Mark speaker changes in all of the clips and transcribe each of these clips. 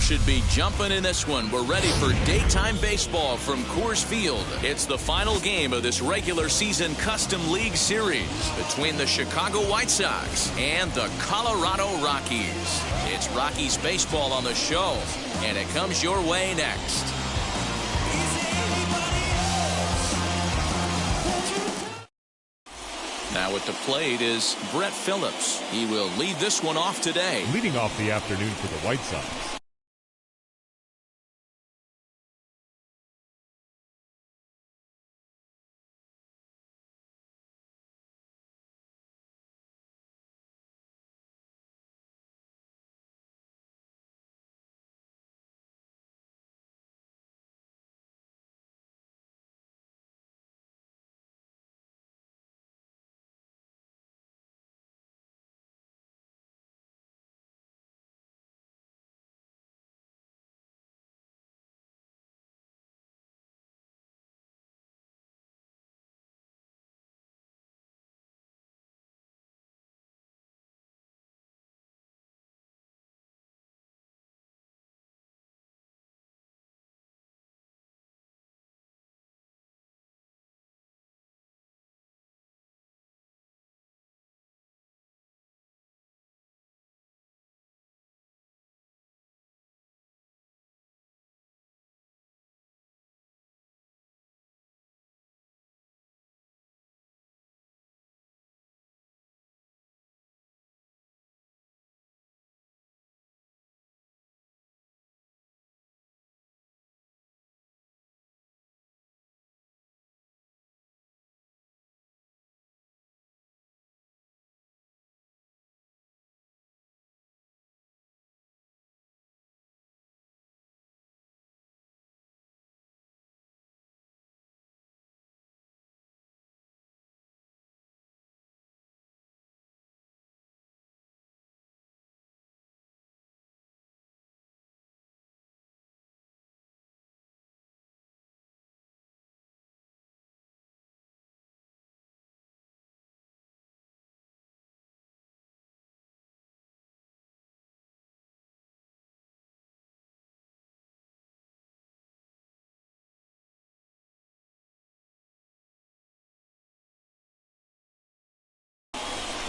Speaker 1: should be jumping in this one. We're ready for daytime baseball from Coors Field. It's the final game of this regular season Custom League Series between the Chicago White Sox and the Colorado Rockies. It's Rockies baseball on the show, and it comes your way next. Now at the plate is Brett Phillips. He will lead this one off today.
Speaker 2: Leading off the afternoon for the White Sox.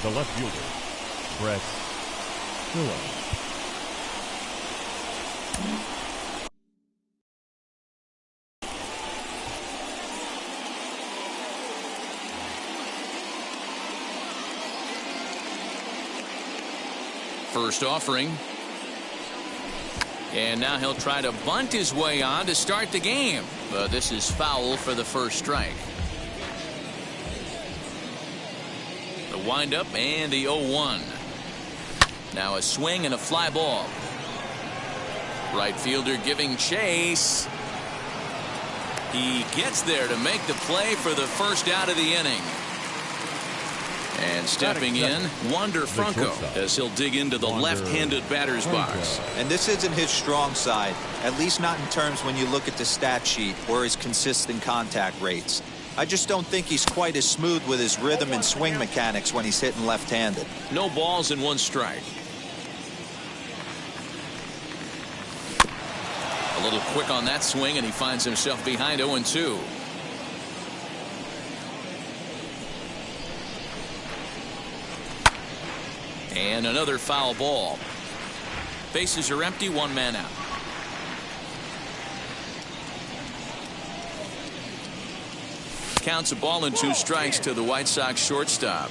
Speaker 2: The left fielder, Brett Phillips.
Speaker 1: First offering. And now he'll try to bunt his way on to start the game. But this is foul for the first strike. The windup and the 0-1. Now a swing and a fly ball. Right fielder giving chase. He gets there to make the play for the first out of the inning. And stepping in, Wander Franco, as he'll dig into the left-handed batter's box.
Speaker 3: And this isn't his strong side, at least not in terms when you look at the stat sheet or his consistent contact rates. I just don't think he's quite as smooth with his rhythm and swing mechanics when he's hitting left-handed.
Speaker 1: No balls and one strike. A little quick on that swing, and he finds himself behind 0-2. And another foul ball. Bases are empty, one man out. Counts a ball and 2 strikes to the White Sox shortstop.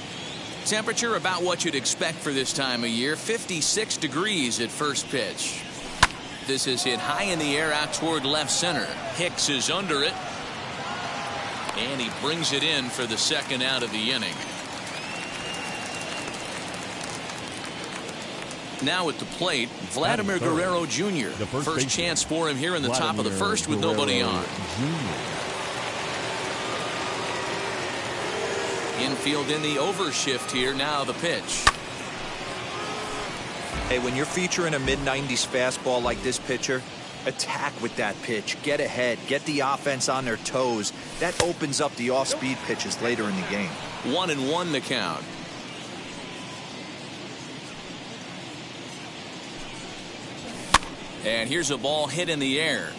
Speaker 1: Temperature about what you'd expect for this time of year, 56 degrees at first pitch. This is hit high in the air out toward left center. Hicks is under it. And he brings it in for the second out of the inning. Now at the plate, Vladimir Guerrero Jr. First chance for him here in the top of the first with nobody on. Infield in the overshift here. Now the pitch.
Speaker 3: Hey, when you're featuring a mid-90s fastball like this pitcher, attack with that pitch. Get ahead. Get the offense on their toes. That opens up the off-speed pitches later in the game.
Speaker 1: 1-1 the count. And here's a ball hit in the air.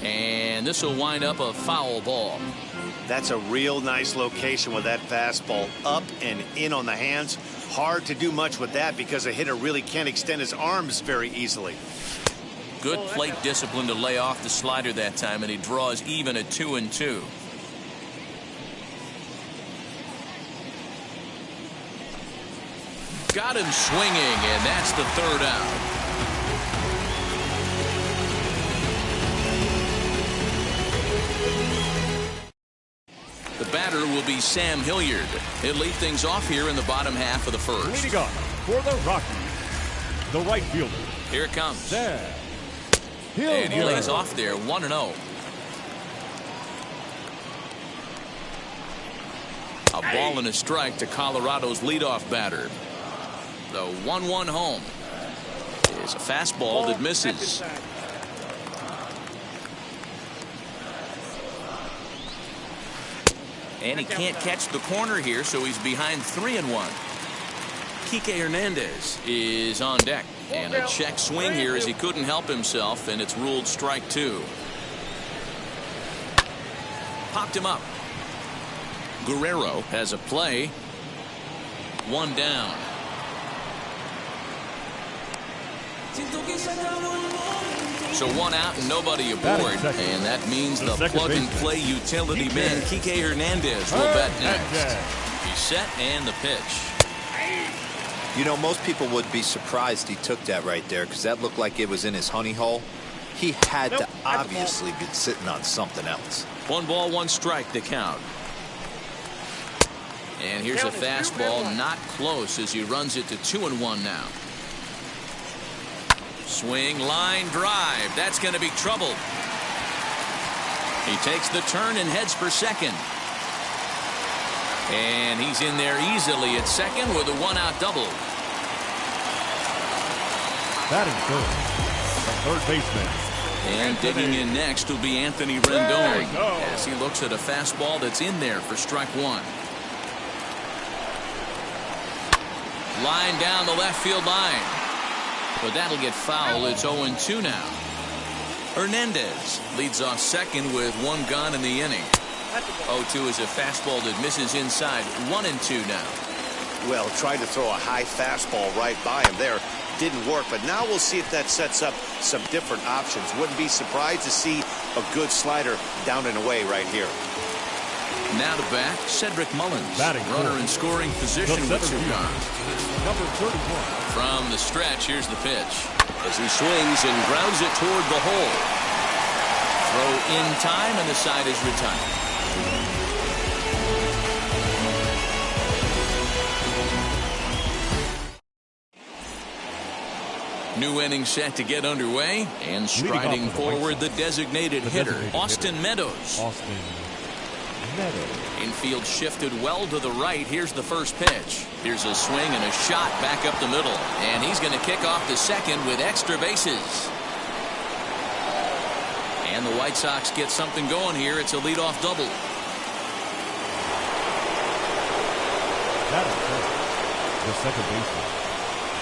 Speaker 1: And this will wind up a foul ball.
Speaker 4: That's a real nice location with that fastball up and in on the hands. Hard to do much with that because a hitter really can't extend his arms very easily.
Speaker 1: Good plate discipline to lay off the slider that time, and he draws even at 2-2. Got him swinging, and that's the third out. The batter will be Sam Hilliard. He'll lead things off here in the bottom half of the first.
Speaker 2: Leading off for the Rockies, the right fielder.
Speaker 1: Here it comes.
Speaker 2: Sam
Speaker 1: Hilliard. And he
Speaker 2: Hilliard.
Speaker 1: lays off there, 1-0. A ball and a strike to Colorado's leadoff batter. The 1-1 home is a fastball that misses. And he can't catch the corner here, so he's behind 3-1. Kike Hernandez is on deck. And a check swing here as he couldn't help himself, and it's ruled strike 2. Popped him up. Guerrero has a play. 1 down. So 1 out and nobody aboard, and that means the plug-and-play utility man Kike Hernandez will bat next. He's set and the pitch.
Speaker 3: You know, most people would be surprised he took that right there because that looked like it was in his honey hole. He had to obviously be sitting on something else.
Speaker 1: 1 ball, 1 strike to count. And here's a fastball not close as he runs it to 2-1 now. Swing, line, drive. That's going to be trouble. He takes the turn and heads for second. And he's in there easily at second with a 1-out double.
Speaker 2: Batting third, the third baseman.
Speaker 1: And digging in next will be Anthony Rendon as he looks at a fastball that's in there for strike 1. Line down the left field line. But that'll get foul. It's 0-2 now. Hernandez leads off second with 1 gone in the inning. 0-2 is a fastball that misses inside. 1-2 now.
Speaker 4: Well, tried to throw a high fastball right by him there. Didn't work, but now we'll see if that sets up some different options. Wouldn't be surprised to see a good slider down and away right here.
Speaker 1: Now to bat, Cedric Mullins.
Speaker 2: Batting
Speaker 1: runner
Speaker 2: four.
Speaker 1: in scoring position with 2 gone.
Speaker 2: Number 31.
Speaker 1: From the stretch, here's the pitch. As he swings and grounds it toward the hole. Throw in time, and the side is retired. New inning set to get underway, and striding forward the designated hitter, Austin Meadows. Infield shifted well to the right. Here's the first pitch. Here's a swing and a shot back up the middle, and he's going to kick off the second with extra bases. And the White Sox get something going here. It's a leadoff double.
Speaker 2: The second baseman,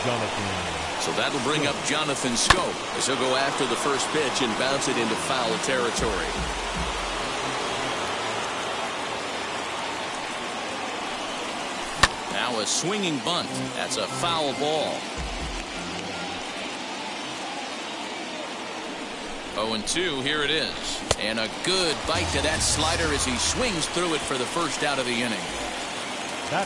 Speaker 2: Jonathan.
Speaker 1: So that'll bring up Jonathan Scope as he'll go after the first pitch and bounce it into foul territory. Now a swinging bunt. That's a foul ball. 0-2, here it is. And a good bite to that slider as he swings through it for the first out of the inning.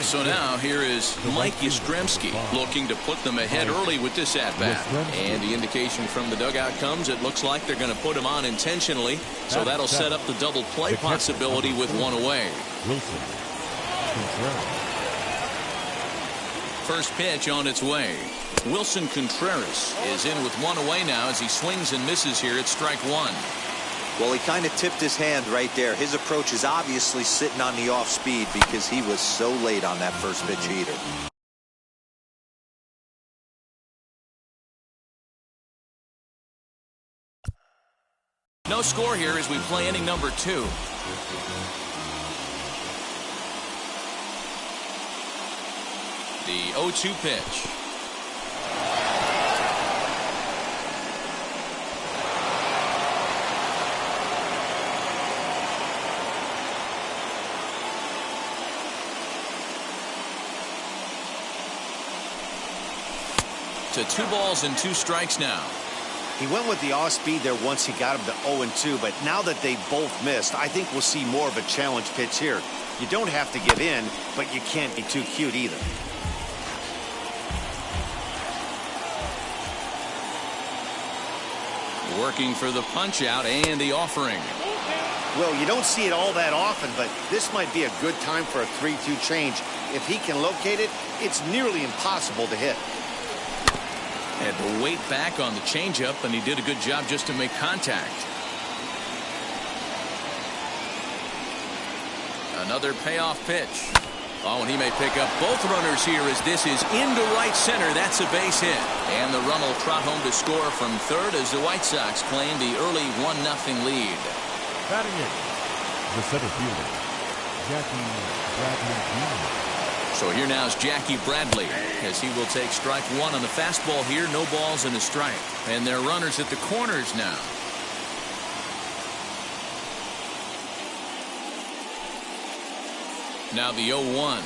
Speaker 1: So now here is Mike Yastrzemski looking to put them ahead early with this at-bat. And the indication from the dugout comes, it looks like they're going to put him on intentionally. So that'll set up the double play possibility with 1 away. First pitch on its way. Wilson Contreras is in with 1 away now as he swings and misses here at strike 1.
Speaker 3: Well, he kind of tipped his hand right there. His approach is obviously sitting on the off speed because he was so late on that first pitch heater.
Speaker 1: No score here as we play inning number 2. The 0-2 pitch. to 2 balls and 2 strikes now.
Speaker 4: He went with the off speed there once he got him to 0-2, but now that they both missed, I think we'll see more of a challenge pitch here. You don't have to give in, but you can't be too cute either.
Speaker 1: Working for the punch out and the offering.
Speaker 4: Well, you don't see it all that often, but this might be a good time for a 3-2 change. If he can locate it, it's nearly impossible to hit.
Speaker 1: Had to wait back on the changeup, and he did a good job just to make contact. Another payoff pitch. Oh, and he may pick up both runners here as this is into right center. That's a base hit. And the run will trot home to score from third as the White Sox claim the early 1-0 lead.
Speaker 2: Batting in, the center fielder, Jackie Bradley Jr.
Speaker 1: So here now is Jackie Bradley as he will take strike 1 on the fastball here. No balls and a strike. And they're runners at the corners now. Now the 0-1.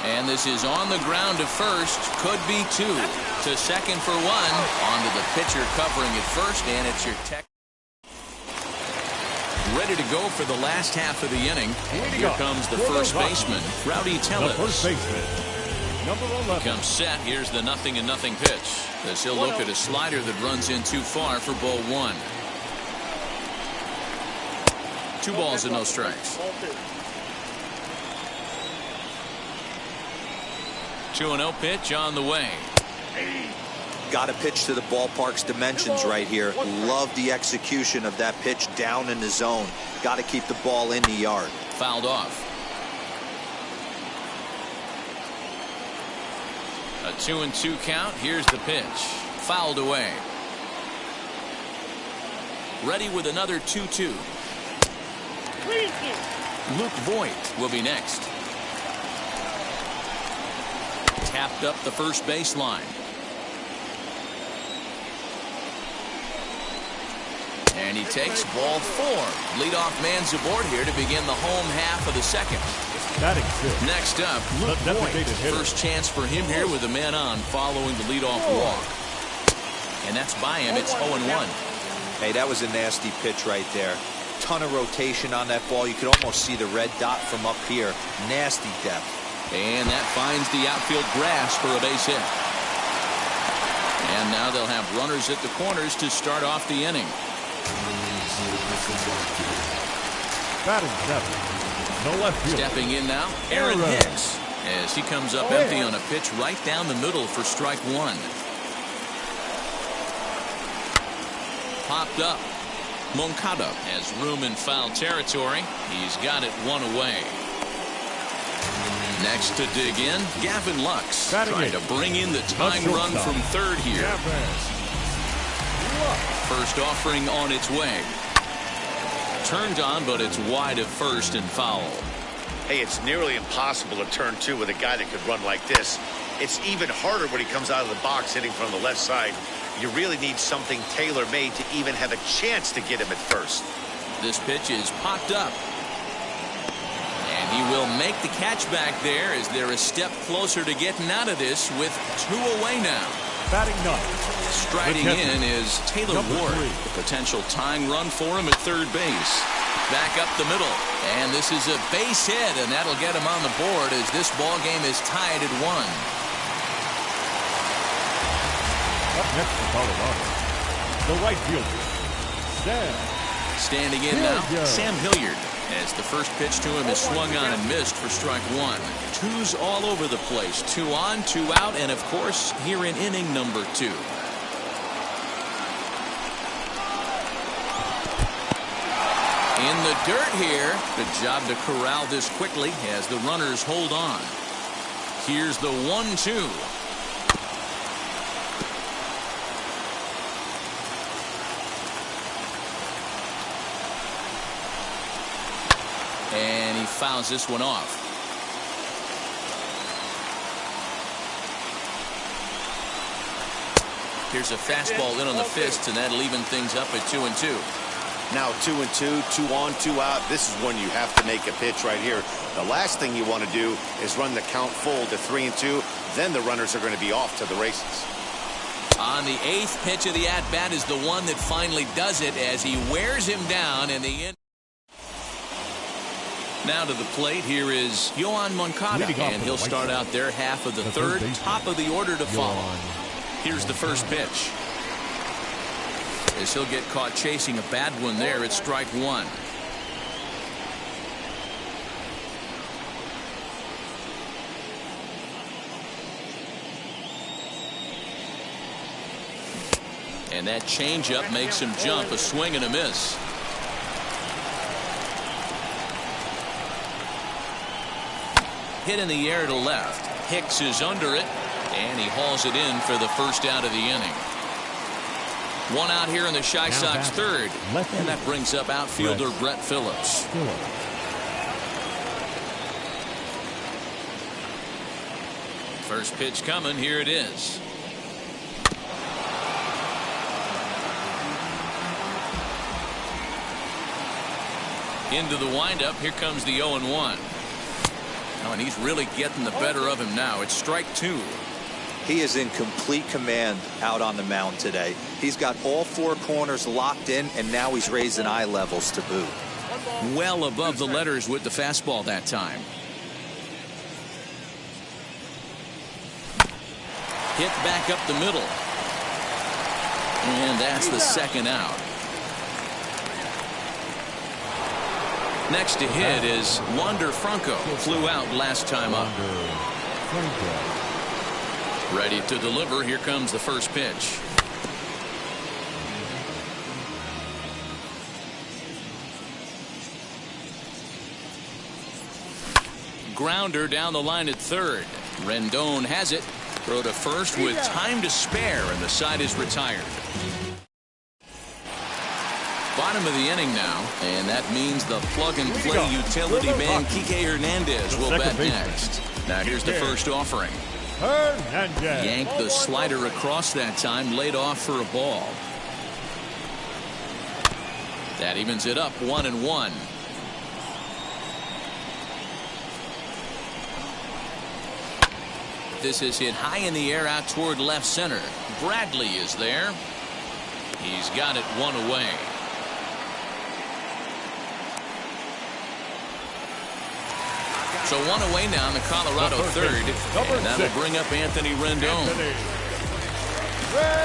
Speaker 1: And this is on the ground to first. Could be 2. To second for 1. On to the pitcher covering at first. And it's your tech. Ready to go for the last half of the inning. Here comes the first baseman, Rowdy Tellez.
Speaker 2: The first baseman, number 11.
Speaker 1: Comes set. Here's the 0-0 pitch. As he'll look at a slider that runs in too far for ball 1. 2 balls and no strikes. 2-0 pitch on the way.
Speaker 3: Got to pitch to the ballpark's dimensions right here. Love the execution of that pitch down in the zone. Got to keep the ball in the yard.
Speaker 1: Fouled off. A 2-2 count. Here's the pitch. Fouled away. Ready with another 2-2. Luke Voigt will be next. Tapped up the first baseline. And he takes ball 4. Leadoff man's aboard here to begin the home half of the second. Next up, Luke Voigt. First chance for him here with a man on following the leadoff walk. And that's by him. It's 0-1.
Speaker 3: Hey, that was a nasty pitch right there. Ton of rotation on that ball. You could almost see the red dot from up here. Nasty depth.
Speaker 1: And that finds the outfield grass for a base hit. And now they'll have runners at the corners to start off the inning.
Speaker 2: Batting 7. No left field.
Speaker 1: Stepping in now, Aaron Hicks, as he comes up empty on a pitch right down the middle for strike 1. Popped up. Moncada has room in foul territory. He's got it 1 away. Next to dig in, Gavin Lux trying to bring in the tying run from third here. First offering on its way. Turned on, but it's wide of first and foul.
Speaker 4: Hey, it's nearly impossible to turn 2 with a guy that could run like this. It's even harder when he comes out of the box hitting from the left side. You really need something tailor-made to even have a chance to get him at first.
Speaker 1: This pitch is popped up. And he will make the catch back there as they're a step closer to getting out of this with 2 away now.
Speaker 2: Batting 9.
Speaker 1: Striding in is Taylor Ward. The potential tying run for him at third base. Back up the middle. And this is a base hit, and that'll get him on the board as this ball game is tied at 1.
Speaker 2: Up next to Colorado, the right fielder, Sam.
Speaker 1: Standing in now, Sam Hilliard. As the first pitch to him is swung on and missed for strike 1. 2s all over the place. 2 on, 2 out, and of course here in inning number 2. In the dirt here. Good job to corral this quickly as the runners hold on. Here's the 1-2. And he fouls this one off. Here's a fastball in on the fist, and that'll even things up at 2-2.
Speaker 4: Now 2-2, 2 on, 2 out. This is when you have to make a pitch right here. The last thing you want to do is run the count full to 3-2. Then the runners are going to be off to the races.
Speaker 1: On the 8th pitch of the at-bat is the one that finally does it as he wears him down in the end. Now to the plate, here is Yoan Moncada, and he'll start out their half of the third, top of the order to follow. Here's the first pitch. As he'll get caught chasing a bad one there, it's strike one. And that changeup makes him jump, a swing and a miss. Hit in the air to left. Hicks is under it, and he hauls it in for the first out of the inning. One out here in the Chi Sox third, and that brings up outfielder Brett Phillips. First pitch coming, here it is. Into the windup, here comes the 0-1. Oh, and he's really getting the better of him now. It's strike two.
Speaker 3: He is in complete command out on the mound today. He's got all four corners locked in, and now he's raising eye levels to boot.
Speaker 1: Well above the letters with the fastball that time. Hit back up the middle. And that's the second out. Next to hit is Wander Franco. Flew out last time up. Ready to deliver. Here comes the first pitch. Grounder down the line at third. Rendon has it. Throw to first with time to spare, and the side is retired. Bottom of the inning now, and that means the plug-and-play utility man Kike Hernandez will bat next. Now here's the first offering. Yanked the slider across that time, laid off for a ball. That evens it up 1-1. This is hit high in the air out toward left center. Bradley is there. He's got it one away. So one away now in the Colorado third, and that'll bring up Anthony Rendon.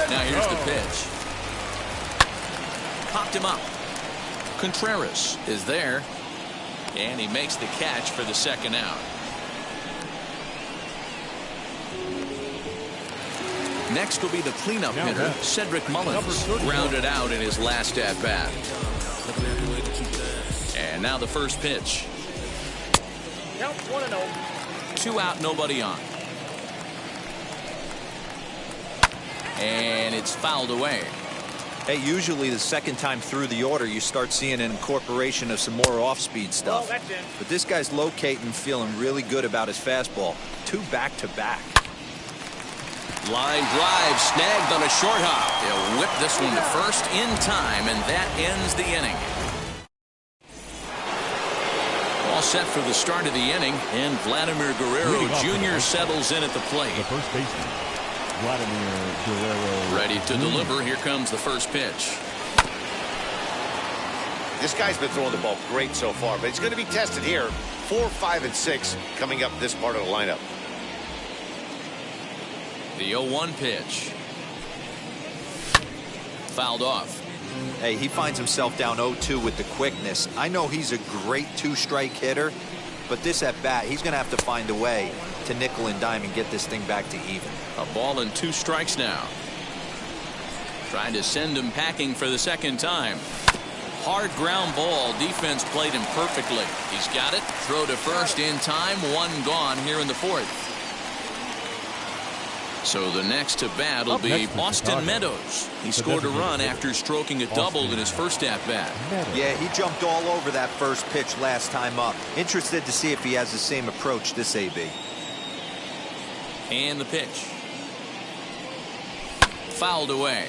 Speaker 1: Now here's the pitch. Popped him up. Contreras is there, and he makes the catch for the second out. Next will be the cleanup hitter, Cedric Mullins, grounded out in his last at-bat. And now the first pitch. 1-0. 2 out, nobody on. And it's fouled away.
Speaker 3: Hey, usually the second time through the order you start seeing an incorporation of some more off-speed stuff. But this guy's locating, feeling really good about his fastball. 2 back-to-back.
Speaker 1: Line drive snagged on a short hop. He'll whip this one to first in time, and that ends the inning. All set for the start of the inning, and Vladimir Guerrero Jr. settles in at the plate.
Speaker 2: The first baseman, Vladimir Guerrero.
Speaker 1: Ready to deliver. Here comes the first pitch.
Speaker 4: This guy's been throwing the ball great so far, but he's going to be tested here. 4, 5, and 6 coming up this part of the lineup.
Speaker 1: The 0-1 pitch. Fouled off.
Speaker 3: Hey, he finds himself down 0-2 with the quickness. I know he's a great 2-strike hitter, but this at bat, he's going to have to find a way to nickel and dime and get this thing back to even.
Speaker 1: A ball and 2 strikes now. Trying to send him packing for the second time. Hard ground ball. Defense played him perfectly. He's got it. Throw to first in time. 1 gone here in the 4th. So the next to bat will be Austin Meadows. He scored a run after stroking a double in his first at-bat.
Speaker 3: Yeah, he jumped all over that first pitch last time up. Interested to see if he has the same approach this AB.
Speaker 1: And the pitch. Fouled away.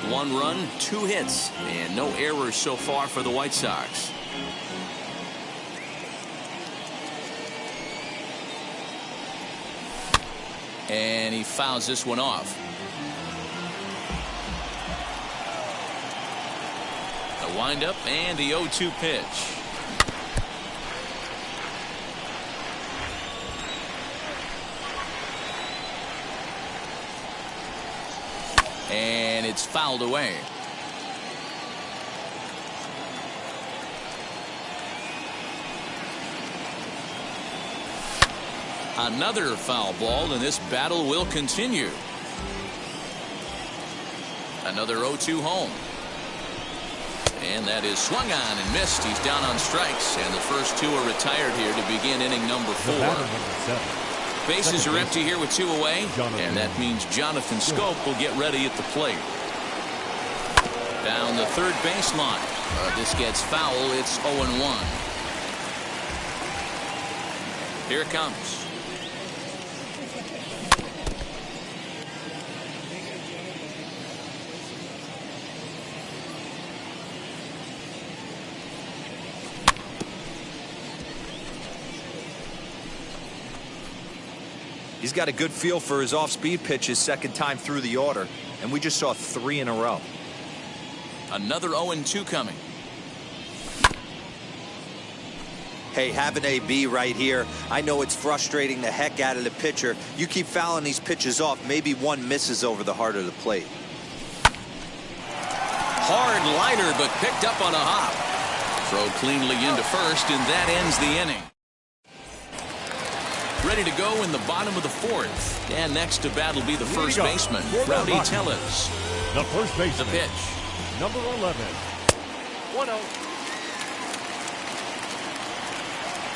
Speaker 1: 1 run, 2 hits, and no errors so far for the White Sox. And he fouls this one off. windup and the 0-2 pitch. And it's fouled away. Another foul ball, and this battle will continue. Another 0-2 home. And that is swung on and missed. He's down on strikes, and the first two are retired here to begin inning number 4. Bases are empty here with 2 away, and that means Jonathan Scope will get ready at the plate. Down the third baseline. This gets foul. It's 0-1. Here it comes.
Speaker 3: He's got a good feel for his off-speed pitches second time through the order, and we just saw 3 in a row.
Speaker 1: Another 0-2 coming.
Speaker 3: Hey, have an AB right here. I know it's frustrating the heck out of the pitcher. You keep fouling these pitches off, maybe one misses over the heart of the plate.
Speaker 1: Hard liner, but picked up on a hop. Throw cleanly into first, and that ends the inning. Ready to go in the bottom of the 4th. And next to bat will be the first baseman, Rowdy Tellez.
Speaker 2: The first baseman.
Speaker 1: The pitch.
Speaker 2: Number 11.
Speaker 4: 1-0.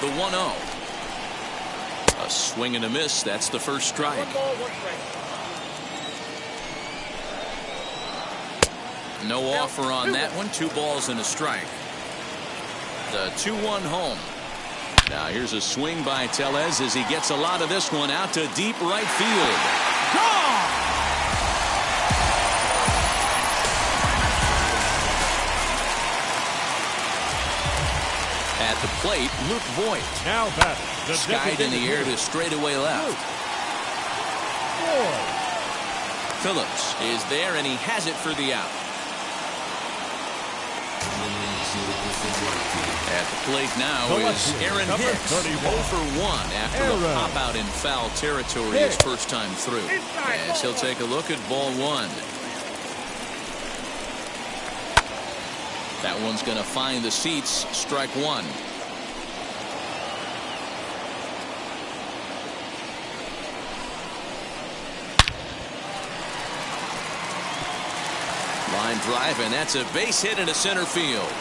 Speaker 1: The 1-0. A swing and a miss. That's the first strike.
Speaker 4: 1 ball, 1 strike.
Speaker 1: No offer on that one. 2 balls and a strike. The 2-1 home. Now here's a swing by Tellez as he gets a lot of this one out to deep right field. Gone! At the plate, Luke Voigt.
Speaker 2: Now batting.
Speaker 1: Skied in the air to straightaway left. Phillips is there, and he has it for the out. At the plate now is Aaron Hicks, 0 for 1 after a pop-out in foul territory his first time through. As he'll take a look at ball 1. That one's going to find the seats, strike 1. Line drive, and that's a base hit into center field.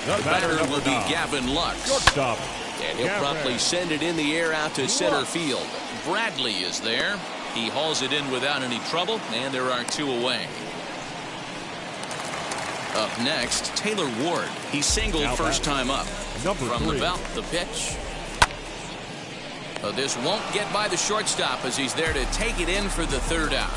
Speaker 1: The batter will be Gavin Lux.
Speaker 2: Shortstop.
Speaker 1: And he'll promptly send it in the air out to center field. Bradley is there. He hauls it in without any trouble, and there are 2 away. Up next, Taylor Ward. He singled first time up. From the belt, the pitch. This won't get by the shortstop as he's there to take it in for the 3rd out.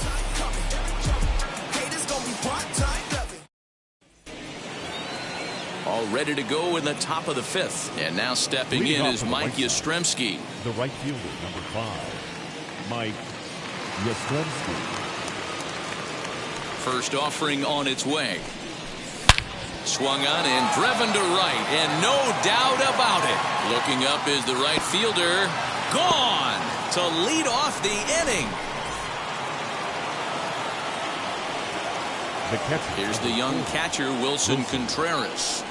Speaker 1: All ready to go in the top of the 5th. And now stepping in is Mike Yastrzemski.
Speaker 2: The right fielder, number 5, Mike Yastrzemski.
Speaker 1: First offering on its way. Swung on and driven to right, and no doubt about it. Looking up is the right fielder. Gone to lead off the inning.
Speaker 2: The catcher.
Speaker 1: Here's the young catcher, Wilson Contreras.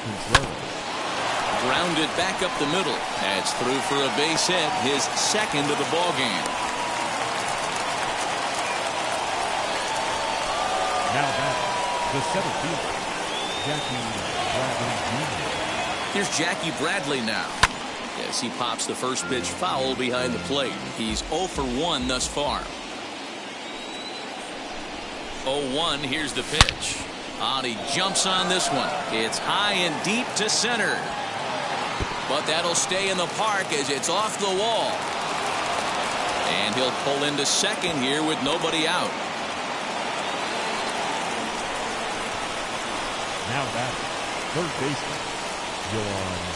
Speaker 1: Grounded back up the middle. That's through for a base hit, his 2nd of the ball game.
Speaker 2: Now back, the center fielder, Jackie Bradley Jr.
Speaker 1: Here's Jackie Bradley now. Yes, he pops the first pitch foul behind the plate. He's 0 for 1 thus far. 0-1, here's the pitch. He jumps on this one. It's high and deep to center. But that'll stay in the park as it's off the wall. And he'll pull into second here with nobody out.
Speaker 2: Now back, third baseman, Jfan.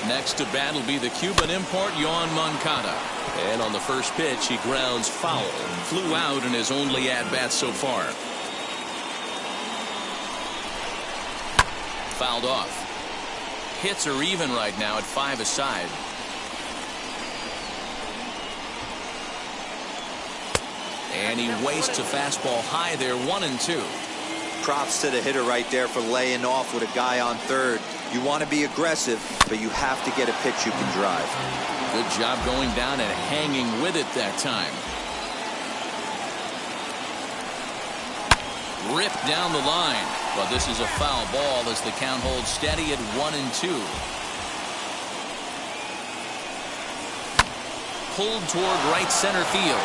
Speaker 1: Next to bat will be the Cuban import, Yoan Moncada. And on the first pitch, he grounds foul. Flew out in his only at-bat so far. Fouled off. Hits are even right now at 5 aside. And he wastes a fastball high there, 1-2.
Speaker 3: Props to the hitter right there for laying off with a guy on third. You want to be aggressive, but you have to get a pitch you can drive.
Speaker 1: Good job going down and hanging with it that time. Ripped down the line. But this is a foul ball as the count holds steady at 1-2. Pulled toward right center field.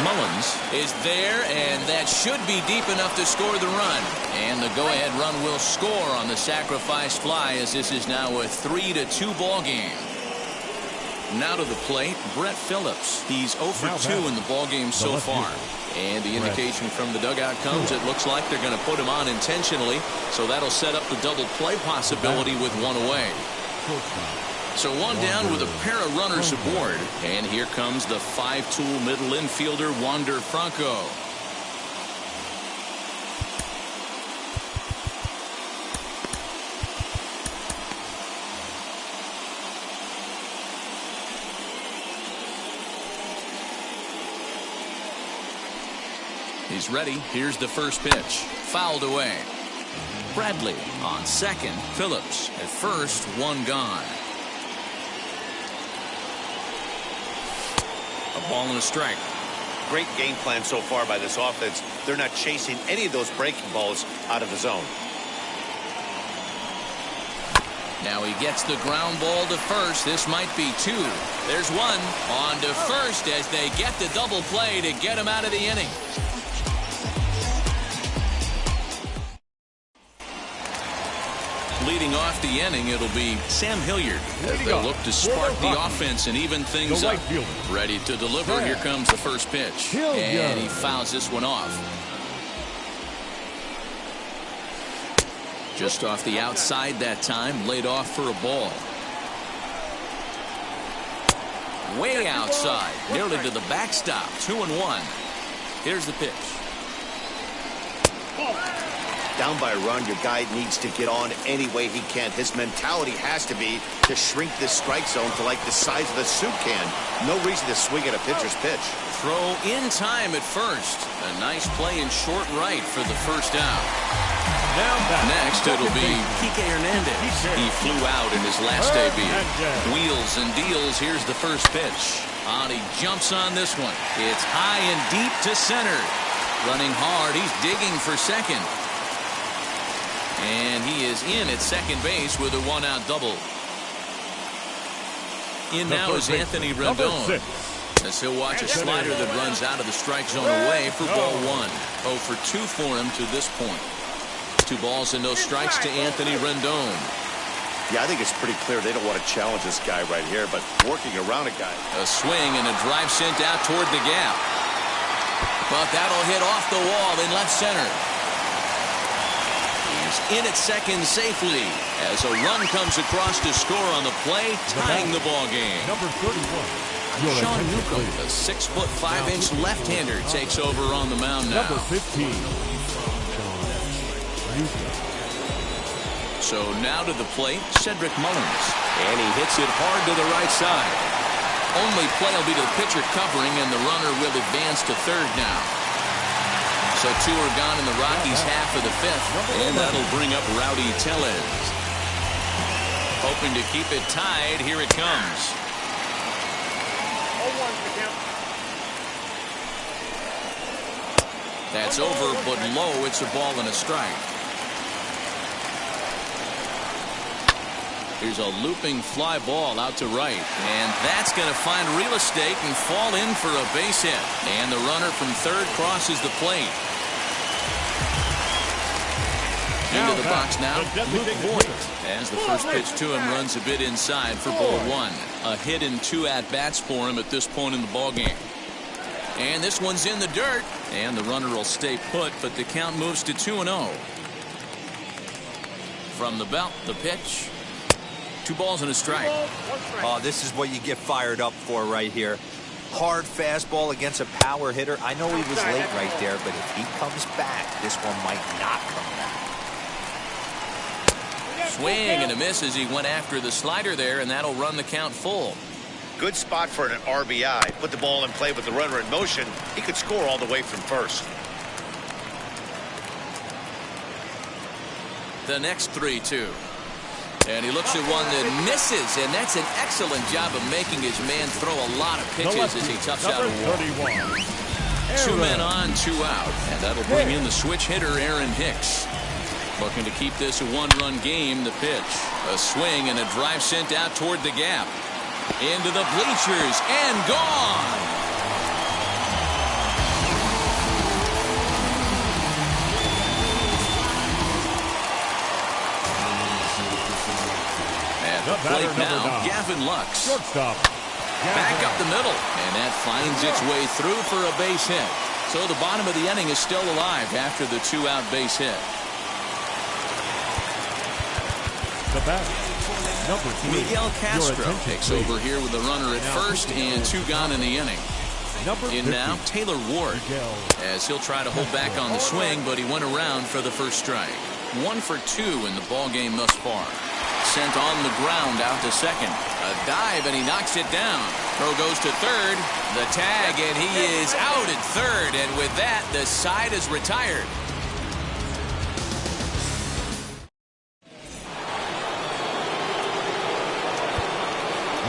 Speaker 1: Mullins is there, and that should be deep enough to score the run. And the go-ahead run will score on the sacrifice fly, as this is now a 3-2 ball game. Now to the plate, Brett Phillips. He's 0 for 2 in the ball game so far. And the indication from the dugout comes, it looks like they're going to put him on intentionally, so that'll set up the double play possibility with one away. So one down with a pair of runners aboard. And here comes the 5-tool middle infielder, Wander Franco. He's ready. Here's the first pitch. Fouled away. Bradley on second. Phillips at first. One gone. A ball and a strike.
Speaker 4: Great game plan so far by this offense. They're not chasing any of those breaking balls out of the zone.
Speaker 1: Now he gets the ground ball to first. This might be 2. There's one. On to first as they get the double play to get him out of the inning. Leading off the inning, it'll be Sam Hilliard as they'll look to spark the offense and even things up. Ready to deliver. Here comes the first pitch. And he fouls this one off. Just off the outside that time, laid off for a ball. Way outside, nearly to the backstop. 2-1. Here's the pitch.
Speaker 4: Down by a run, your guy needs to get on any way he can. His mentality has to be to shrink this strike zone to like the size of a soup can. No reason to swing at a pitcher's pitch.
Speaker 1: Throw in time at first. A nice play in short right for the first out. Next, it'll be Kike Hernandez. He flew out in his last debut. Wheels and deals. Here's the first pitch. He jumps on this one. It's high and deep to center. Running hard. He's digging for second. And he is in at second base with a one-out double. In now is Anthony Rendon, as he'll watch a slider that runs out of the strike zone away for ball 1. 0 for 2 for him to this point. 2 balls and no strikes to Anthony Rendon.
Speaker 4: Yeah, I think it's pretty clear they don't want to challenge this guy right here, but working around a guy.
Speaker 1: A swing and a drive sent out toward the gap. But that'll hit off the wall in left center. In at second safely as a run comes across to score on the play, tying the ball game.
Speaker 2: Number 31.
Speaker 1: Sean Newcomb, the 6'5" left-hander, takes over on the mound now.
Speaker 2: Number 15.
Speaker 1: So now to the plate, Cedric Mullins, and he hits it hard to the right side. Only play will be to the pitcher covering, and the runner will advance to third now. So 2 are gone in the Rockies' half of the 5th, and that'll bring up Rowdy Tellez. Hoping to keep it tied. Here it comes. That's over, but low. It's a ball and a strike. Here's a looping fly ball out to right, and that's going to find real estate and fall in for a base hit. And the runner from third crosses the plate. Into the box now, Luke Voigt, as the first pitch to him runs a bit inside for ball 1. A hit and 2 at-bats for him at this point in the ballgame. And this one's in the dirt, and the runner will stay put, but the count moves to 2-0. From the belt, the pitch. 2 balls and a strike.
Speaker 3: Oh, this is what you get fired up for right here. Hard fastball against a power hitter. I know he was late right there, but if he comes back, this one might not come back.
Speaker 1: Swing and a miss as he went after the slider there, and that'll run the count full.
Speaker 4: Good spot for an RBI. Put the ball in play with the runner in motion. He could score all the way from first.
Speaker 1: The next 3-2. And he looks at one that misses, and that's an excellent job of making his man throw a lot of pitches as he toughs out a wall. 2 men on, 2 out, and that'll bring in the switch hitter, Aaron Hicks. Looking to keep this a 1-run game. The pitch, a swing, and a drive sent out toward the gap. Into the bleachers, and gone!
Speaker 2: The
Speaker 1: Plate
Speaker 2: batter,
Speaker 1: now,
Speaker 2: number 9.
Speaker 1: Gavin Lux.
Speaker 2: Shortstop.
Speaker 1: Back up the middle, and that finds its way through for a base hit. So the bottom of the inning is still alive after the 2-out base hit.
Speaker 2: The batter, number 3.
Speaker 1: Miguel Castro takes over here with the runner at first and 2 gone in the inning. In now, Taylor Ward, as he'll try to hold back on the swing, but he went around for the first strike. 1 for 2 in the ball game thus far. Sent on the ground out to second. A dive, and he knocks it down. Throw goes to third. The tag, and he is out at third. And with that, the side is retired.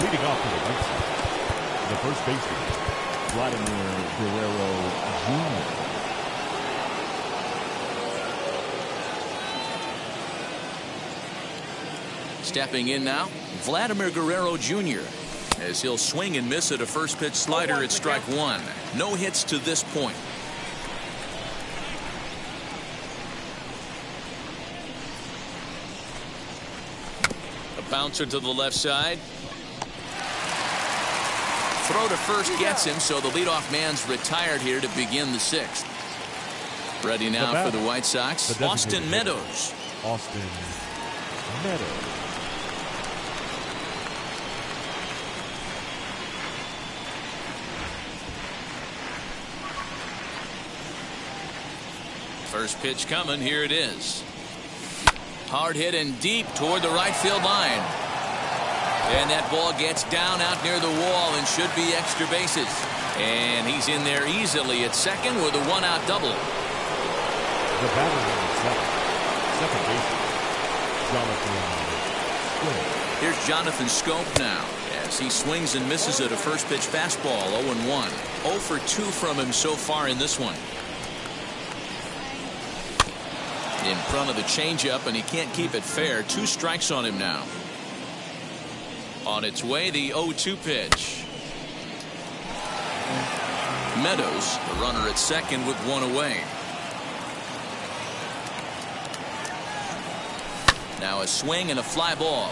Speaker 2: Leading off to the right side, the first baseman, Vladimir Guerrero Jr.
Speaker 1: Stepping in now, Vladimir Guerrero Jr. as he'll swing and miss at a first pitch slider at strike 1. No hits to this point. A bouncer to the left side. Throw to first gets him, so the leadoff man's retired here to begin the 6th. Ready now for the White Sox, Austin Meadows.
Speaker 2: Austin Meadows.
Speaker 1: First pitch coming. Here it is. Hard hit and deep toward the right field line. And that ball gets down out near the wall and should be extra bases. And he's in there easily at second with a 1-out double.
Speaker 2: The batter number 7, second baseman, Jonathan Scope.
Speaker 1: Here's Jonathan Scope now as he swings and misses at a first pitch fastball. 0-1. 0 for 2 from him so far in this one. In front of the changeup, and he can't keep it fair. 2 strikes on him now. On its way, the 0-2 pitch. Meadows, the runner at second with 1 away. Now a swing and a fly ball.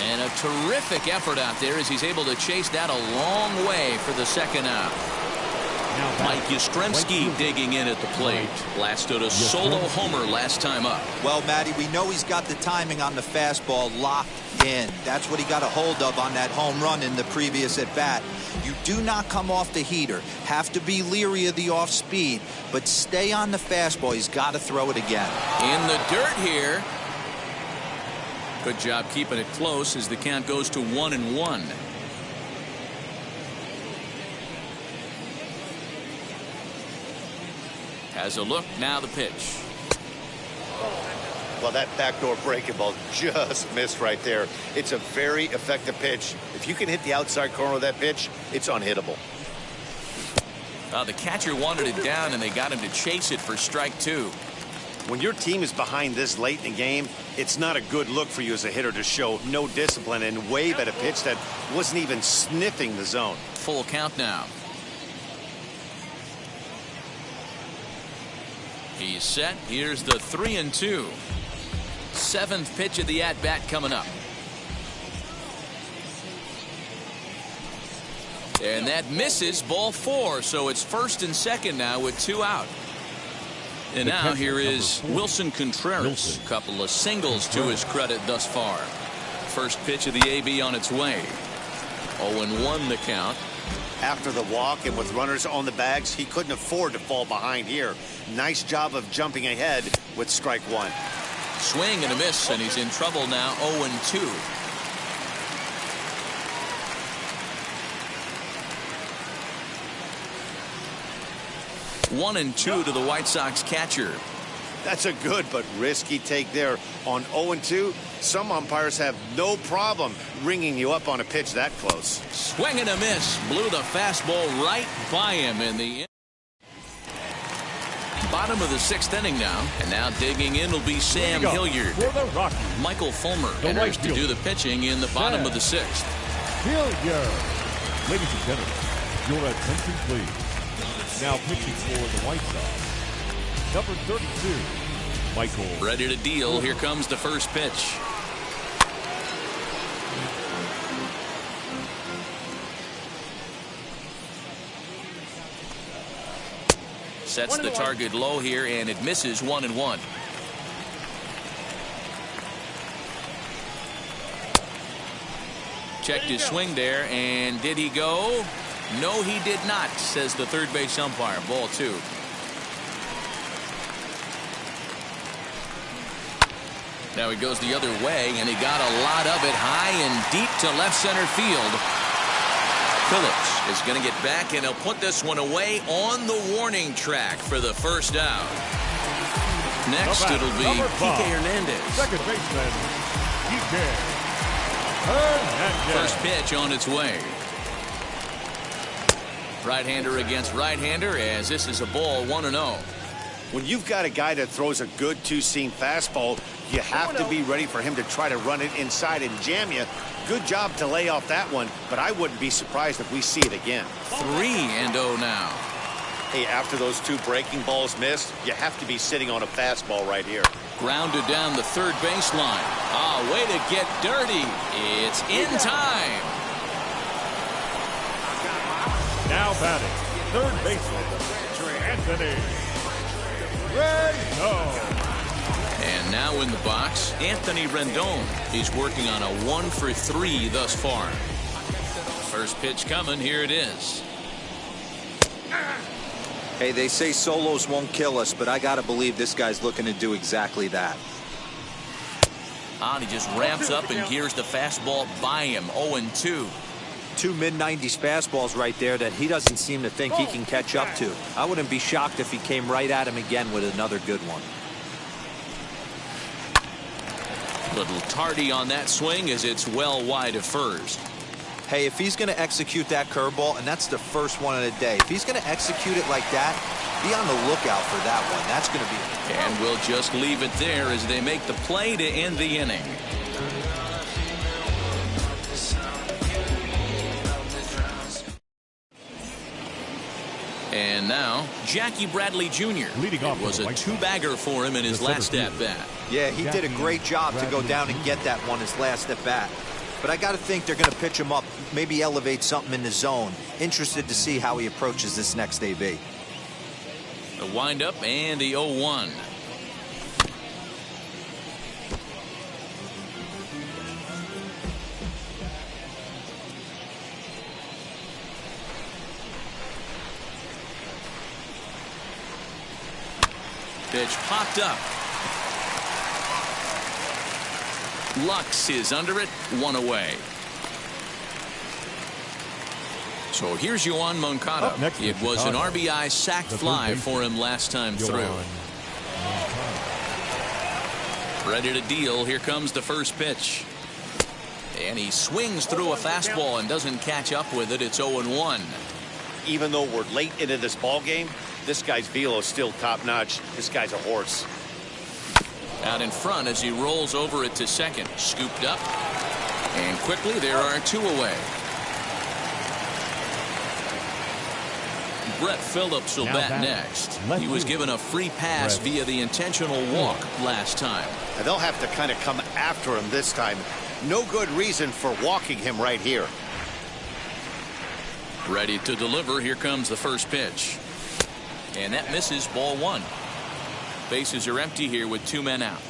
Speaker 1: And a terrific effort out there as he's able to chase that a long way for the 2nd out. Mike Yastrzemski digging in at the plate. Blasted a solo homer last time up.
Speaker 3: Well, Matty, we know he's got the timing on the fastball locked in. That's what he got a hold of on that home run in the previous at-bat. You do not come off the heater. Have to be leery of the off-speed, but stay on the fastball. He's got to throw it again.
Speaker 1: In the dirt here. Good job keeping it close as the count goes to 1-1. Has a look, now the pitch.
Speaker 4: Well, that backdoor breaking ball just missed right there. It's a very effective pitch. If you can hit the outside corner of that pitch, it's unhittable.
Speaker 1: The catcher wanted it down, and they got him to chase it for strike 2.
Speaker 4: When your team is behind this late in the game, it's not a good look for you as a hitter to show no discipline and wave at a pitch that wasn't even sniffing the zone.
Speaker 1: Full count now. He's set. Here's the 3-2. 7th pitch of the at-bat coming up. And that misses, ball 4. So it's 1st and 2nd now with 2 out. And now here is Wilson Contreras. Couple of singles to his credit thus far. First pitch of the AB on its way. 0-1 the count.
Speaker 4: After the walk and with runners on the bags, he couldn't afford to fall behind here. Nice job of jumping ahead with strike one.
Speaker 1: Swing and a miss, and he's in trouble now. 0-2. One and two to the White Sox catcher.
Speaker 4: That's a good but risky take there. On 0-2, some umpires have no problem ringing you up on a pitch that close.
Speaker 1: Swing and a miss. Blew the fastball right by him in the bottom of the sixth inning now. And now digging in will be Sam Hilliard.
Speaker 2: For the Rockies,
Speaker 1: Michael Fulmer enters to do the pitching in the bottom of the sixth.
Speaker 2: Hilliard. Ladies and gentlemen, your attention please. Now pitching for the White Sox, number 32, Michael.
Speaker 1: Ready to deal. Here comes the first pitch. Sets the target low here, and it misses. 1-1. Checked his swing there, and did he go? No, he did not, says the third base umpire. Ball two. Now he goes the other way, and he got a lot of it high and deep to left center field. Phillips is going to get back, and he'll put this one away on the warning track for the first out. Next, it'll be Kike Hernandez.
Speaker 2: Second baseman, Kike Hernandez.
Speaker 1: First pitch on its way. Right-hander against right-hander, as this is a ball. 1-0.
Speaker 4: When you've got a guy that throws a good two-seam fastball, you have to be ready for him to try to run it inside and jam you. Good job to lay off that one, but I wouldn't be surprised if we see it again.
Speaker 1: 3-0 now.
Speaker 4: Hey, after those two breaking balls missed, you have to be sitting on a fastball right here.
Speaker 1: Grounded down the third baseline. Ah, way to get dirty. It's in time.
Speaker 2: Now batting, third baseman, Anthony Rendon.
Speaker 1: And now in the box, Anthony Rendon. He's working on a 1-for-3 thus far. First pitch coming. Here it is.
Speaker 3: Hey, they say solos won't kill us, but I gotta believe this guy's looking to do exactly that.
Speaker 1: And he just ramps up and gears the fastball by him. 0-2.
Speaker 3: Two mid-90s fastballs right there that he doesn't seem to think he can catch up to. I wouldn't be shocked if he came right at him again with another good one.
Speaker 1: Little tardy on that swing as it's well wide of first.
Speaker 3: Hey, if he's going to execute that curveball, and that's the first one of the day, if he's going to execute it like that, be on the lookout for that one. That's going to be.
Speaker 1: And we'll just leave it there as they make the play to end the inning. And now, Jackie Bradley Jr.
Speaker 2: Leading off
Speaker 1: it was a two-bagger for him in his last at-bat.
Speaker 3: Yeah, he did a great job to go down and get that one his last at-bat. But I got to think they're going to pitch him up, maybe elevate something in the zone. Interested to see how he approaches this next AB.
Speaker 1: The windup and the 0-1. Pitch popped up. Lux is under it. One away. So here's Jfan Moncada. It was an RBI sac fly for him last time through. Ready to deal. Here comes the first pitch. And he swings through a fastball and doesn't catch up with it. It's 0-1.
Speaker 4: Even though we're late into this ball game, this guy's velo is still top-notch. This guy's a horse.
Speaker 1: Out in front as he rolls over it to second. Scooped up. And quickly there are two away. Brett Phillips will bat next. He was given a free pass via the intentional walk last time.
Speaker 4: And they'll have to kind of come after him this time. No good reason for walking him right here.
Speaker 1: Ready to deliver. Here comes the first pitch. And that misses. Ball one. Bases are empty here with 2 men out.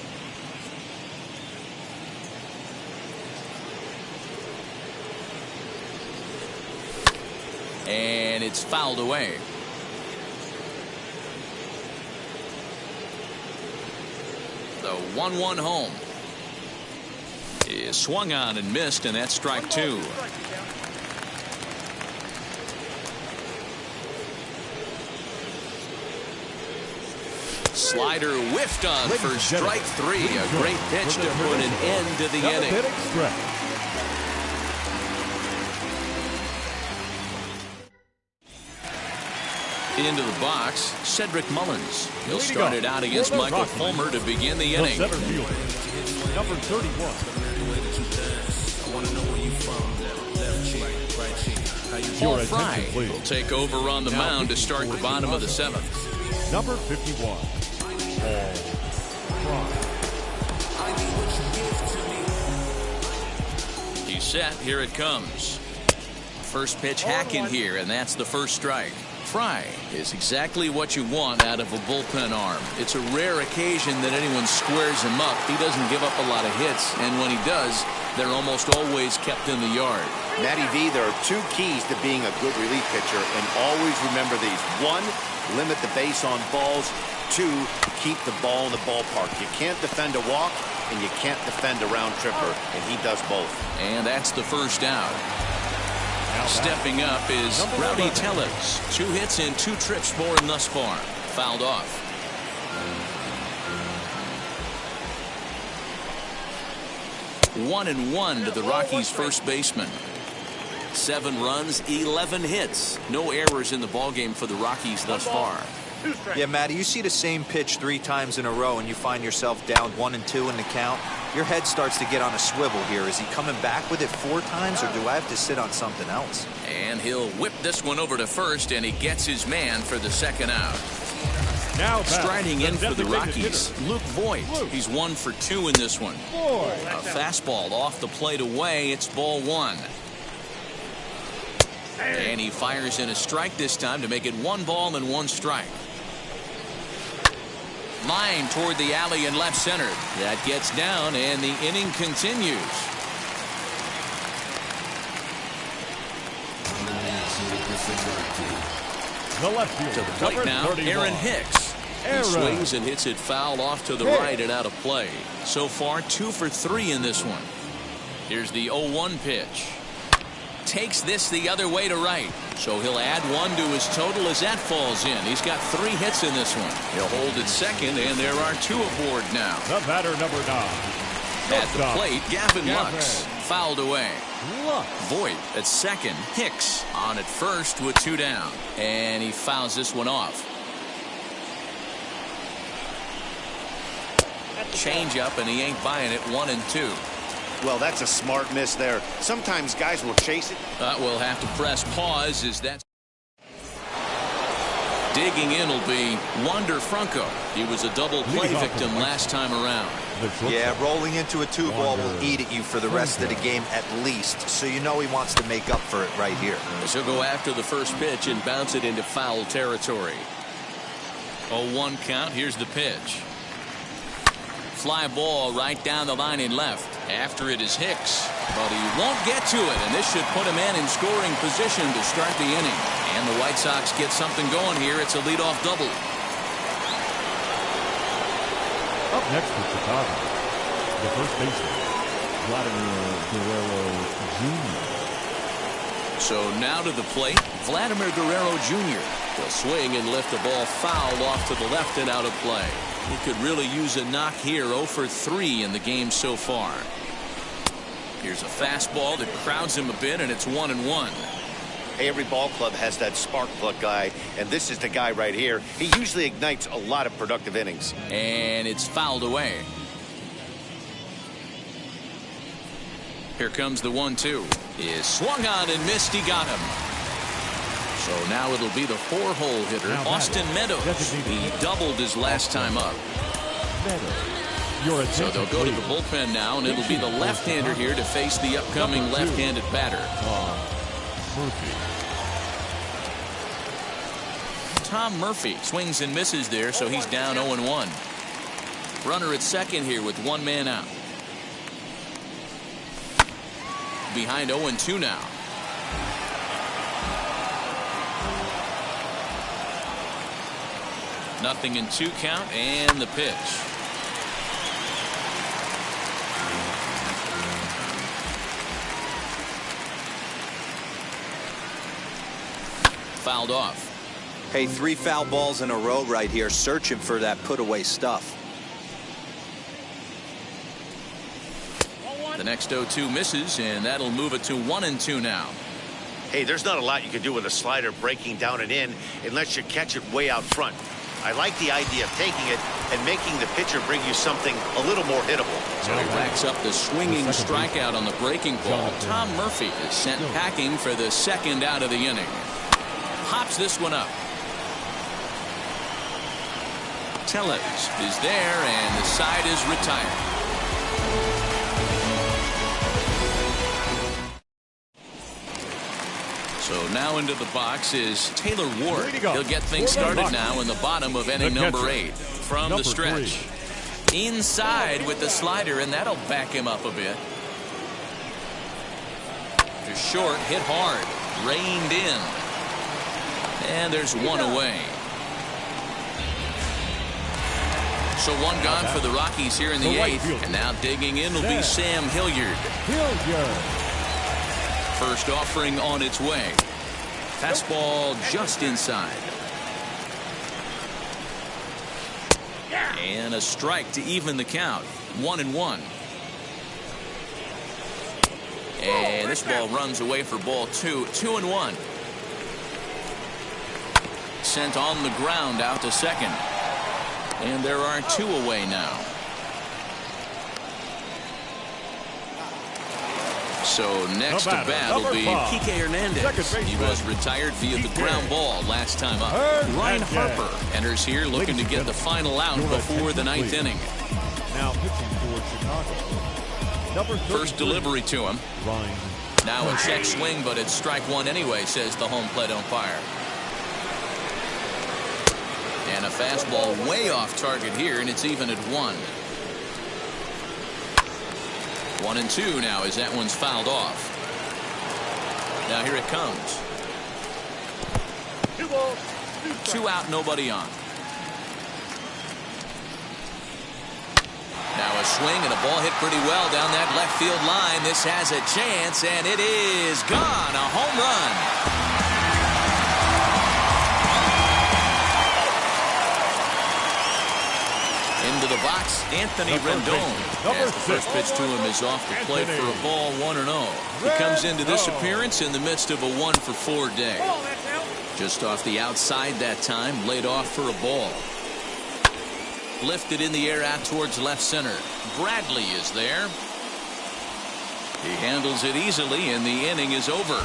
Speaker 1: And it's fouled away. The 1-1 home is swung on and missed, and that's strike 2. Slider whiffed on for strike 3. A great pitch to put an end to the inning. Into the box, Cedric Mullins. He'll start it out against Michael Fulmer to begin the inning.
Speaker 2: Number 31.
Speaker 1: Paul Fry will take over on the mound to start the bottom of the 7th.
Speaker 2: Number 51.
Speaker 1: He's set. Here it comes. First pitch hacking here, and that's the first strike. Fry is exactly what you want out of a bullpen arm. It's a rare occasion that anyone squares him up. He doesn't give up a lot of hits, and when he does, they're almost always kept in the yard.
Speaker 4: Matty V, there are 2 keys to being a good relief pitcher, and always remember these. 1, limit the base on balls. 2, keep the ball in the ballpark. You can't defend a walk, and you can't defend a round tripper, and he does both.
Speaker 1: And that's the first out. Stepping up is Rowdy Tellez. 2 hits and 2 trips for him thus far. Fouled off. One and one to the Rockies' first baseman. 7 runs, 11 hits. No errors in the ballgame for the Rockies thus far.
Speaker 3: Yeah, Matty, you see the same pitch 3 times in a row and you find yourself down 1 and 2 in the count. Your head starts to get on a swivel here. Is he coming back with it 4 times, or do I have to sit on something else?
Speaker 1: And he'll whip this one over to first, and he gets his man for the second out.
Speaker 2: Now
Speaker 1: striding in for the Rockies, Luke Voigt. He's 1 for 2 in this one. A fastball off the plate away. It's ball 1. And he fires in a strike this time to make it 1 ball and 1 strike. Line toward the alley in left center. That gets down, and the inning continues.
Speaker 2: The left field.
Speaker 1: To the plate now, Aaron Hicks. He swings and hits it foul off to the right and out of play. So far, 2 for 3 in this one. Here's the 0-1 pitch. Takes this the other way to right. So he'll add 1 to his total as that falls in. He's got 3 hits in this one. He'll hold at second, and there are 2 aboard now.
Speaker 2: The batter, number 9.
Speaker 1: At the plate, Gavin Lux. Fouled away. Voigt at second. Hicks on at first with 2 down. And he fouls this one off. Change up, and he ain't buying it. 1 and 2.
Speaker 4: Well, that's a smart miss there. Sometimes guys will chase it.
Speaker 1: We'll have to press pause as that. Digging in will be Wander Franco. He was a double play victim last time around.
Speaker 3: Yeah, rolling into a 2-ball will eat at you for the rest of the game at least. So you know he wants to make up for it right here.
Speaker 1: He'll go after the first pitch and bounce it into foul territory. 0-1 count. Here's the pitch. Fly ball right down the line in left. After it is Hicks, but he won't get to it, and this should put a man in scoring position to start the inning. And the White Sox get something going here. It's a leadoff double.
Speaker 2: Up next for Chicago, the first baseman, Vladimir Guerrero Jr.
Speaker 1: So now to the plate, Vladimir Guerrero Jr. He'll swing and lift the ball foul off to the left and out of play. He could really use a knock here. 0 for 3 in the game so far. Here's a fastball that crowds him a bit, and it's 1-1.
Speaker 4: Hey, every ball club has that spark plug guy, and this is the guy right here. He usually ignites a lot of productive innings.
Speaker 1: And it's fouled away. Here comes the 1-2. Is swung on and missed. He got him. So now it'll be the 4-hole hitter, Austin Meadows. He doubled his last time up. So they'll go to the bullpen now, and it'll be the left-hander here to face the upcoming left-handed batter. Tom Murphy swings and misses there, so he's down 0-1. Runner at second here with one man out. Behind 0-2 now. Nothing in 2 count, and the pitch. Fouled off.
Speaker 3: Hey, 3 foul balls in a row right here, searching for that put away stuff.
Speaker 1: The next 0-2 misses, and that'll move it to 1-2 now.
Speaker 4: Hey, there's not a lot you can do with a slider breaking down and in unless you catch it way out front. I like the idea of taking it and making the pitcher bring you something a little more hittable.
Speaker 1: So he racks up the swinging strikeout on the breaking ball. Tom Murphy is sent packing for the second out of the inning. Hops this one up. Tellez is there, and the side is retired. So now into the box is Taylor Ward. He'll get things started now in the bottom of inning number 8 from the stretch. Inside with the slider, and that'll back him up a bit. To short, hit hard, reined in. And there's one away. So one gone for the Rockies here in the 8th. And now digging in will be Sam Hilliard. First offering on its way. Fastball just inside. And a strike to even the count. 1-1. And this ball runs away for ball 2. 2-1. Sent on the ground out to second. And there are 2 away now. So next to bat will be Kike Hernandez. He was retired via the ground ball last time up. Ryan Harper enters here looking to get the final out before the 9th inning.
Speaker 2: Now pitching for Chicago.
Speaker 1: First delivery to him. Now a check swing, but it's strike 1 anyway, says the home plate umpire. And a fastball way off target here, and it's even at 1. 1-2 now as that one's fouled off. Now here it comes. 2 out, nobody on. Now a swing and a ball hit pretty well down that left field line. This has a chance, and it is gone. A home run. Into the box, Anthony Rendon. As the first pitch to him is off the plate for a ball, 1-0. He comes into this appearance in the midst of a 1-for-4 day. Just off the outside that time, laid off for a ball. Lifted in the air out towards left center. Bradley is there. He handles it easily, and the inning is over.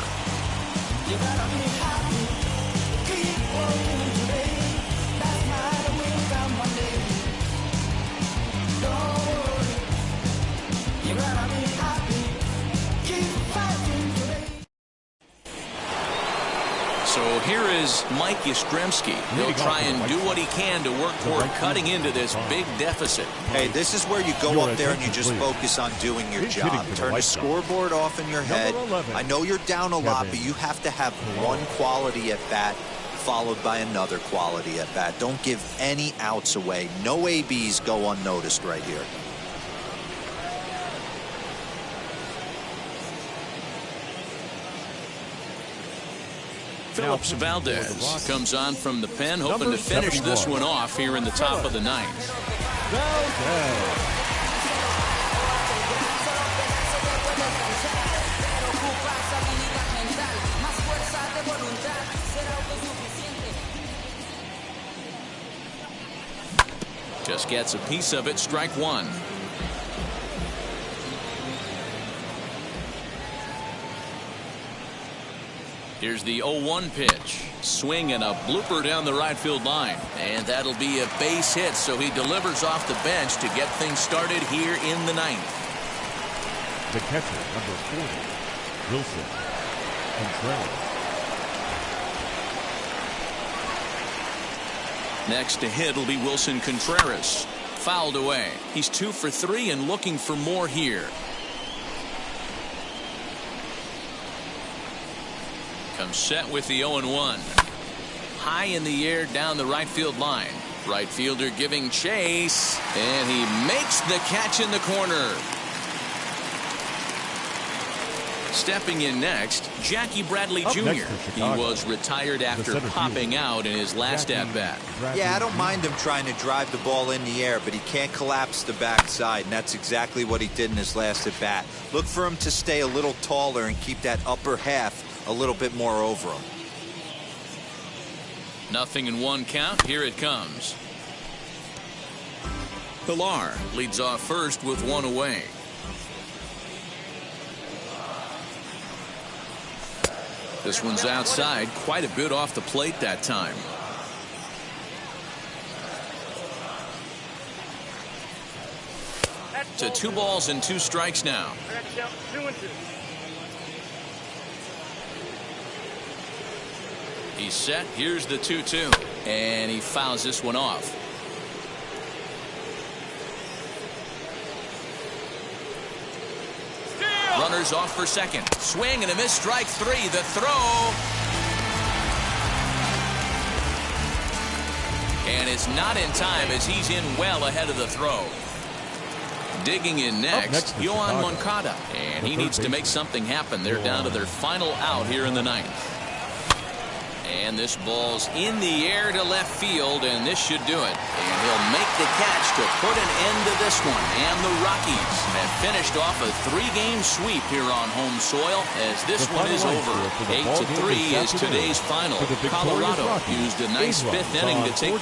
Speaker 1: So here is Mike Yastrzemski. He'll try and do what he can to work toward cutting into this big deficit.
Speaker 3: Hey, this is where you go up there and you just focus on doing your job. Turn the scoreboard off in your head. I know you're down a lot, but you have to have one quality at bat followed by another quality at bat. Don't give any outs away. No ABs go unnoticed right here.
Speaker 1: Phillips Valdez comes on from the pen, hoping to finish this one off here in the top of the 9th. Just gets a piece of it, strike 1. Here's the 0-1 pitch. Swing and a blooper down the right field line. And that'll be a base hit, so he delivers off the bench to get things started here in the 9th.
Speaker 2: The catcher, number 40, Wilson Contreras.
Speaker 1: Next to hit will be Wilson Contreras. fouled away. He's 2 for 3 and looking for more here. Comes set with the 0-1. High in the air down the right field line. Right fielder giving chase, and he makes the catch in the corner. Stepping in next, Jackie Bradley Jr. He was retired after popping out in his last at-bat.
Speaker 3: Yeah, I don't mind him trying to drive the ball in the air, but he can't collapse the backside, and that's exactly what he did in his last at-bat. Look for him to stay a little taller and keep that upper half a little bit more over him.
Speaker 1: 0-1 count. Here it comes. Pilar leads off first with 1 away. This one's outside, quite a bit off the plate that time. To 2 balls and 2 strikes now. He's set. Here's the 2-2. And he fouls this one off. Runners off for second. Swing and a miss. Strike 3. The throw. And it's not in time as he's in well ahead of the throw. Digging in next, Jfan Moncada. And he needs to make something happen. They're down to their final out here in the 9th. And this ball's in the air to left field, and this should do it. And he'll make the catch to put an end to this one. And the Rockies have finished off a 3-game sweep here on home soil as this one is over. 8-3 is today's final. Colorado used a nice 5th inning to take the